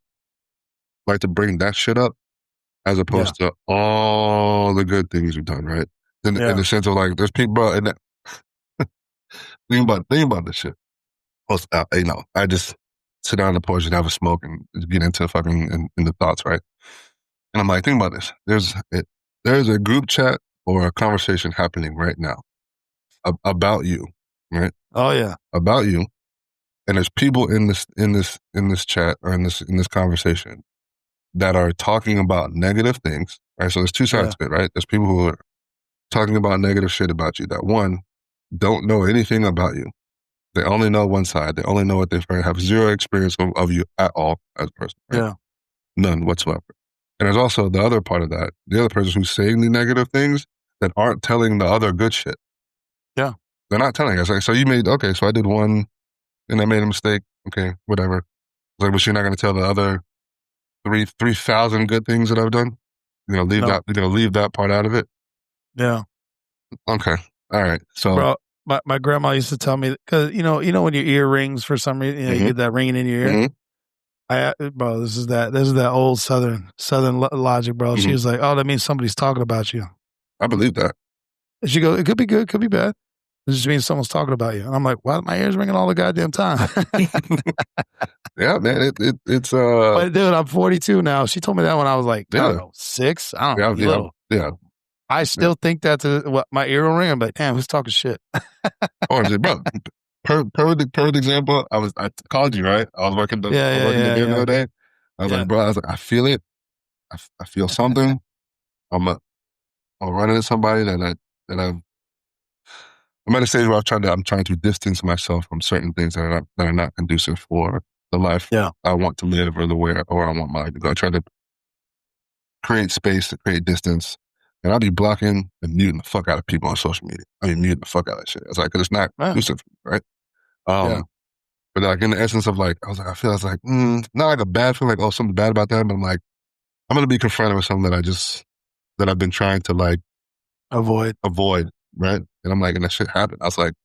like to bring that shit up as opposed to all the good things you've done, right? In the sense of like, there's people, bro, and think about this shit. I just sit down on the porch and have a smoke and get into fucking in the thoughts, right? And I'm like, think about this. There's a group chat or a conversation happening right now about you, right? Oh yeah, about you, and there's people in this chat or in this conversation that are talking about negative things, right? So there's two sides to it, right? There's people who are talking about negative shit about you that one don't know anything about you. They only know one side. They only know what they've heard. Have zero experience of you at all as a person. Right? Yeah. None whatsoever. And there's also the other part of that. The other person who's saying the negative things that aren't telling the other good shit. Yeah. They're not telling us. Like, so you made, okay, so I did one and I made a mistake. Okay, whatever. Like, but you're not going to tell the other 3,000 good things that I've done? You're going to leave that, you're going to leave that part out of it? Yeah. Okay. All right. So, bro, my grandma used to tell me, because you know when your ear rings for some reason, you get that ringing in your ear. Bro, this is that old southern logic, bro. She was like, "Oh, that means somebody's talking about you." I believe that. And she goes, "It could be good, could be bad. It just means someone's talking about you." And I'm like, "Why are my ears ringing all the goddamn time?" Yeah, man. It's But dude, I'm 42 now. She told me that when I was like, I don't know, 6. I don't know, little. Yeah. I still think that's what my ear will ring. I'm like, damn, who's talking shit? Bro. Per example, I called you, right? I was working the other day. I was like, bro, I feel it. I feel something. I'm running into somebody I'm at a stage where I'm trying to distance myself from certain things that are not conducive for the life I want to live or I want my life to go. I try to create space, to create distance. And I'll be blocking and muting the fuck out of people on social media. I mean, muting the fuck out of that shit. It's like, cause it's not conducive, right? But like in the essence of like, I was like, not like a bad feeling, like, oh, something bad about that. But I'm like, I'm going to be confronted with something that I've been trying to like avoid, right? And I'm like, and that shit happened. I was like,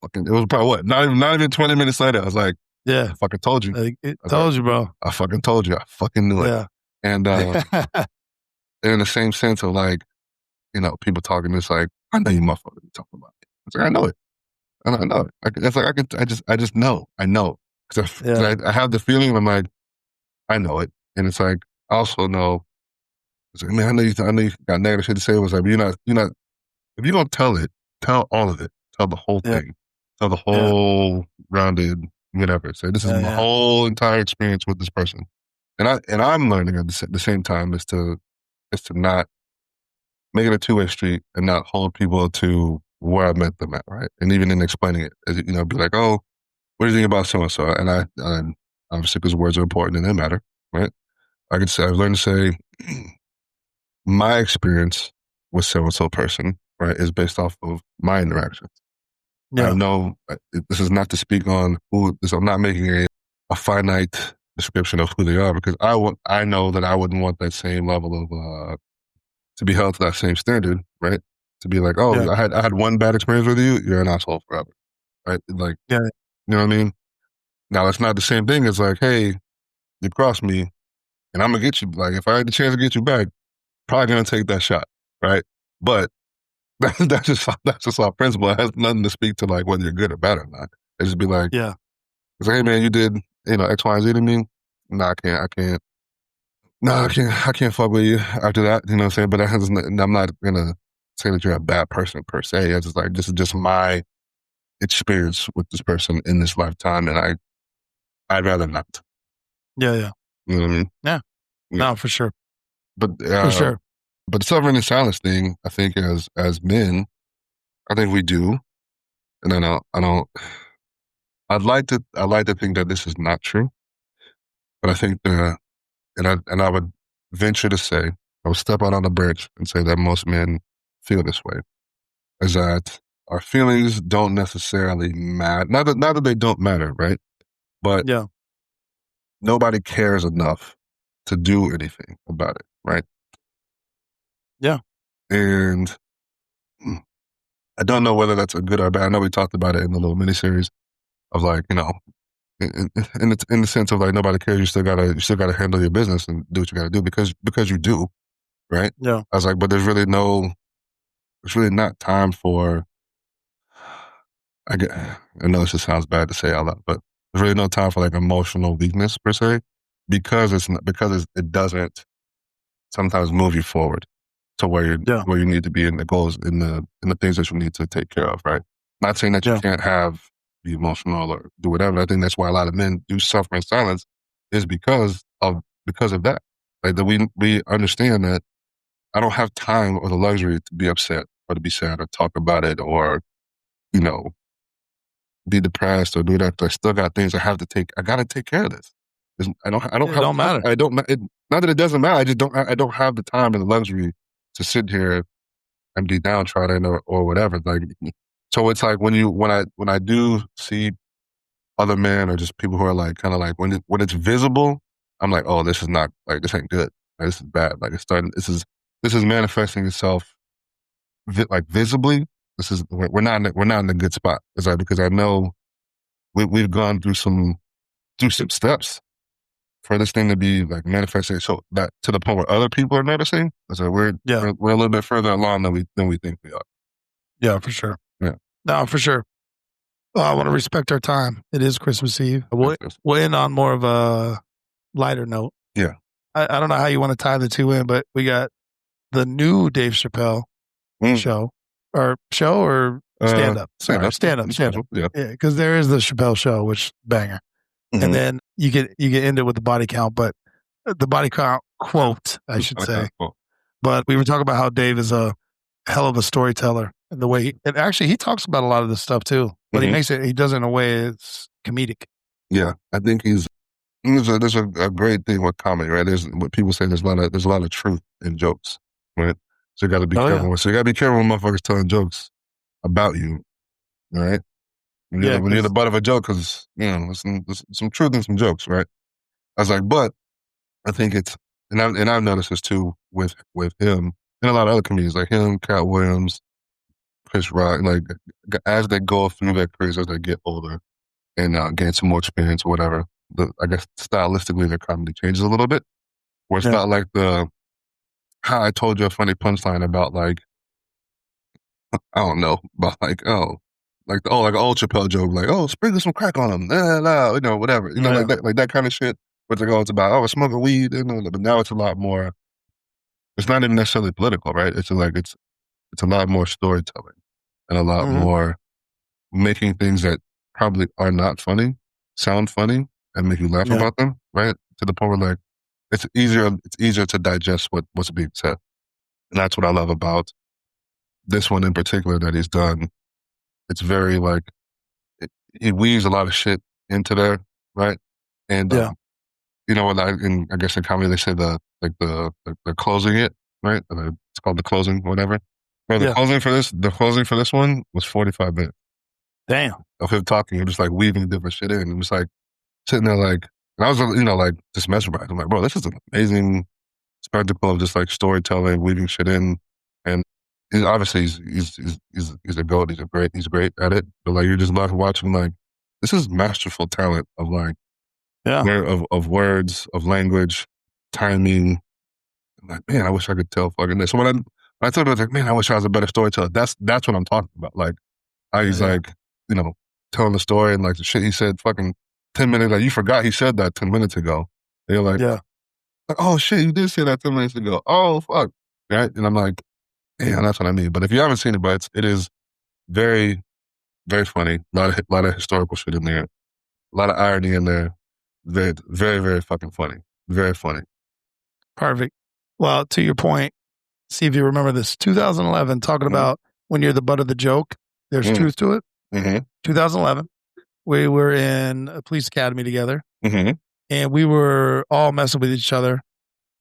fucking, it was probably what? Not even 20 minutes later. I was like, I fucking told you. Told you, bro. I fucking told you. I fucking knew it. And in the same sense of like, you know, people talking, it's like, I know you motherfuckers be talking about it. It's like, I know it. I know it. It's like, I just know. I know. Cause I have the feeling, and I'm like, I know it. And it's like, I also know, it's like, man, I know you got negative shit to say. It was like, you're not, if you're going to tell it, tell all of it. Tell the whole thing. Tell the whole rounded, whatever. Say, this is my whole entire experience with this person. And I'm learning at the same time is to not make it a two-way street and not hold people to where I met them at, right? And even in explaining it, you know, be like, oh, what do you think about so-and-so? And obviously because words are important and they matter, right? I've learned to say, my experience with so-and-so person, right, is based off of my interactions. I know this is not to speak on I'm not making a finite description of who they are, because I know that I wouldn't want that same level of, to be held to that same standard, right? To be like, oh, I had one bad experience with you, you're an asshole forever, right? Like, you know what I mean? Now, it's not the same thing as like, hey, you crossed me, and I'm gonna get you. Like, if I had the chance to get you back, probably gonna take that shot, right? But that's just our principle. It has nothing to speak to like whether you're good or bad or not. It just be like, it's like, hey man, you did, you know, X, Y, and Z to me. Nah, I can't. No, I can't fuck with you after that. You know what I'm saying? But I'm not gonna say that you're a bad person per se. It's just like, this is just my experience with this person in this lifetime, and I'd rather not. Yeah. You know what I mean? Yeah. No, for sure. But for sure. But the suffering and silence thing, I think as men, I think we do. And I don't I'd like to think that this is not true. But I think and I would venture to say, I would step out on the bridge and say that most men feel this way. Is that our feelings don't necessarily matter. Not that they don't matter, right? But nobody cares enough to do anything about it, right? Yeah. And I don't know whether that's a good or bad. I know we talked about it in the little miniseries of like, you know, in the sense of like nobody cares. You still gotta handle your business and do what you gotta do because you do, right? Yeah. I was like, but there's really not time for. I know this just sounds bad to say out loud, but there's really no time for like emotional weakness per se, because it doesn't sometimes move you forward to where you need to be in the goals, in the things that you need to take care of, right? Not saying that you can't be emotional or do whatever. I think that's why a lot of men do suffer in silence, is because of that. Like that we understand that I don't have time or the luxury to be upset or to be sad or talk about it or, you know, be depressed or do that. I still got things I have to take. I got to take care of this. I don't have. It don't matter. I don't. Not that it doesn't matter. I just don't. I don't have the time and the luxury to sit here and be downtrodden or whatever. Like, so it's like when I do see other men or just people who are like kind of like when it's visible, I'm like, oh, this is not like this ain't good. Like, this is bad. Like it's starting. This is manifesting itself like visibly. We're not in a good spot. It's like because I know we've gone through some steps for this thing to be like manifesting, so that to the point where other people are noticing. So we're a little bit further along than we think we are. Yeah, for sure. Yeah, no, for sure. I want to respect our time. It is Christmas Eve. We'll end on more of a lighter note. Yeah, I don't know how you want to tie the two in, but we got the new Dave Chappelle show or stand up. Sorry, stand up. Yeah, because there is the Chappelle show, which banger. And then you get end it with the body count, but the body count quote, I should say. But we were talking about how Dave is a hell of a storyteller, and the way and actually he talks about a lot of this stuff too, but he does it in a way it's comedic. Yeah, I think there's a great thing with comedy, right? There's what people say. There's a lot of truth in jokes, right? So you got to be careful. Yeah. So you got to be careful when motherfuckers telling jokes about you, right? When you're the butt of a joke, because there's some truth in some jokes, right? I was like, but I think it's and I've noticed this too with him and a lot of other comedians like him, Cat Williams, Chris Rock. Like as they go through their careers, as they get older and gain some more experience or whatever, I guess stylistically their comedy changes a little bit. Where it's not like how I told you a funny punchline about like I don't know about like like an old Chappelle joke, like, oh, sprinkle some crack on them, whatever. Like that kind of shit. But it's about, I smoking weed, but now it's a lot more, it's not even necessarily political, right? It's a lot more storytelling and a lot more making things that probably are not funny, sound funny and make you laugh about them, right? To the point where like, it's easier to digest what's being said. And that's what I love about this one in particular that he's done. It's very like, he weaves a lot of shit into there, right? And, I guess in comedy they say the closing it, right? It's called the closing, whatever. Bro, the closing for this one was 45 minutes. Damn. Of him talking, and just like weaving different shit in. And just like sitting there like, and I was, like just mesmerized. I'm like, bro, this is an amazing spectacle of just like storytelling, weaving shit in. And obviously he's a goat. He's great at it. But like, you're just left watching like, this is masterful talent of like, of words, of language, timing. I'm like, man, I wish I could tell fucking this. So when I told him, I was like, man, I wish I was a better storyteller. That's what I'm talking about. Like, how he's like, telling the story and like the shit he said fucking 10 minutes, like you forgot he said that 10 minutes ago. And you're like, oh shit, you did say that 10 minutes ago. Oh, fuck. Right? And I'm like, yeah, that's what I mean. But if you haven't seen it, but it is very, very funny. A lot of historical shit in there. A lot of irony in there. Very, very, very fucking funny. Very funny. Perfect. Well, to your point, see if you remember this. 2011, talking about when you're the butt of the joke, there's truth to it. 2011, we were in a police academy together, and we were all messing with each other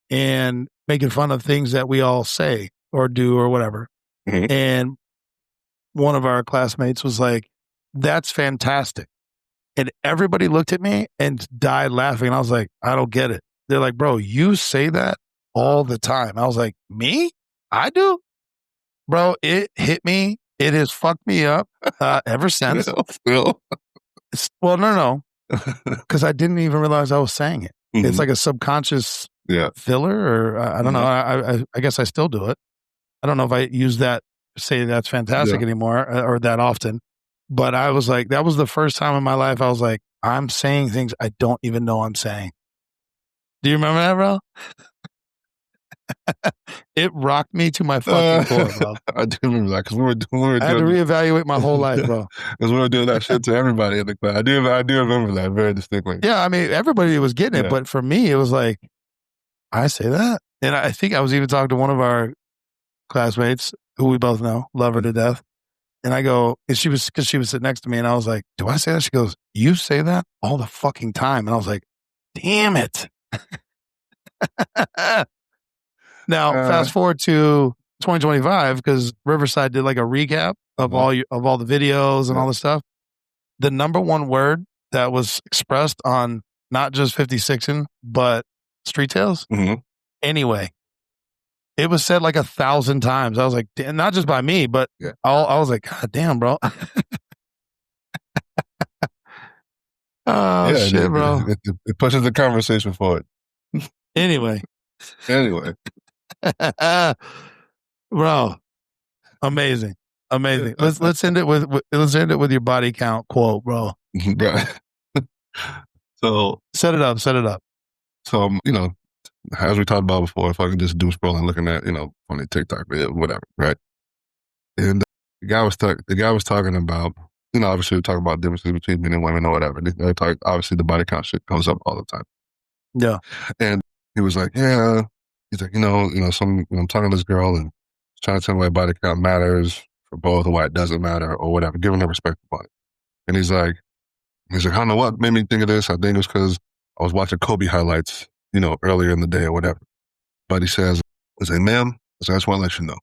and making fun of things that we all say or do or whatever. And one of our classmates was like, that's fantastic. And everybody looked at me and died laughing. And I was like, I don't get it. They're like, bro, you say that all the time. I was like, me? I do? Bro, it hit me. It has fucked me up ever since. Well, no. Because I didn't even realize I was saying it. It's like a subconscious filler, or I don't know. I guess I still do it. I don't know if I use that, say that's fantastic anymore or that often. But I was like, that was the first time in my life I was like, I'm saying things I don't even know I'm saying. Do you remember that, bro? It rocked me to my fucking core, bro. I do remember that because we were I had to reevaluate my whole life, bro. Because we were doing that shit to everybody in the class. I do remember that very distinctly. Yeah, I mean, everybody was getting it, but for me, it was like, I say that. And I think I was even talking to one of our classmates who we both know, love her to death. And I go, and she was sitting next to me, and I was like, do I say that? She goes, you say that all the fucking time. And I was like, damn it. Now, fast forward to 2025, because Riverside did like a recap of all the videos and all the stuff. The number one word that was expressed on not just 56'N, but Street Tales. Anyway, it was said like 1,000 times. I was like, not just by me, but I was like, God damn, bro. Oh, shit, bro. It pushes the conversation forward. Anyway. Bro, amazing. Let's end it with your body count quote, bro. Right. So set it up. So as we talked about before, if I can just doom scrolling, looking at funny TikTok video, whatever, right? And the guy was talking about, obviously we're talking about differences between men and women or whatever. Obviously the body count shit comes up all the time. Yeah. And he was like, yeah. He's like, I'm talking to this girl and trying to tell me why body count matters for both or why it doesn't matter or whatever, giving her respect about it. And he's like, I don't know what made me think of this. I think it was because I was watching Kobe highlights, earlier in the day or whatever. But he says, ma'am, I just want to let you know,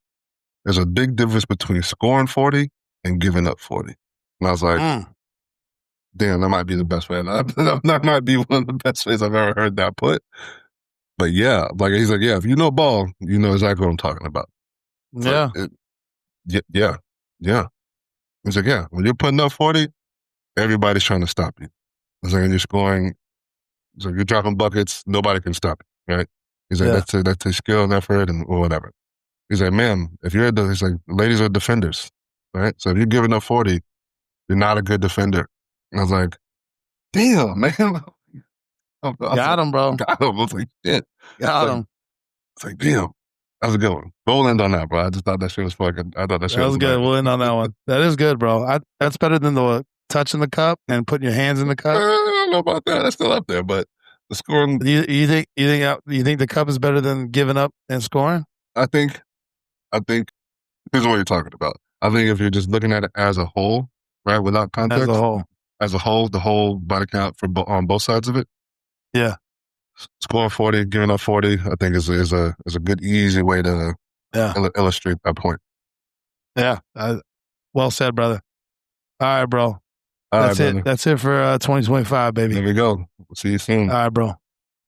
there's a big difference between scoring 40 and giving up 40. And I was like, damn, that might be the best way. That might be one of the best ways I've ever heard that put. But yeah, like he's like, yeah, if you know ball, you know exactly what I'm talking about. Yeah. Yeah. He's like, yeah, when you're putting up 40, everybody's trying to stop you. It's like, and you're scoring, it's like you're dropping buckets, nobody can stop you, right? He's like, that's a skill and effort and whatever. He's like, ma'am, he's like, ladies are defenders, right? So if you're giving up 40, you're not a good defender. And I was like, damn, man. Got him, bro. Got him. I was like, shit. Got him. It's like, damn. That was a good one. We'll end on that, bro. I just thought that shit was fucking, I thought that shit was good. We'll end on that one. That is good, bro. That's better than the touching the cup and putting your hands in the cup. I don't know about that. That's still up there, but the scoring. You think the cup is better than giving up and scoring? I think here's what you're talking about. I think if you're just looking at it as a whole, right, without context, as a whole, the whole body count on both sides of it. Yeah. Scoring 40, giving up 40, I think is a good, easy way to illustrate that point. Yeah. Well said, brother. All right, bro. That's it. That's it for 2025, baby. There we go. See you soon. All right, bro.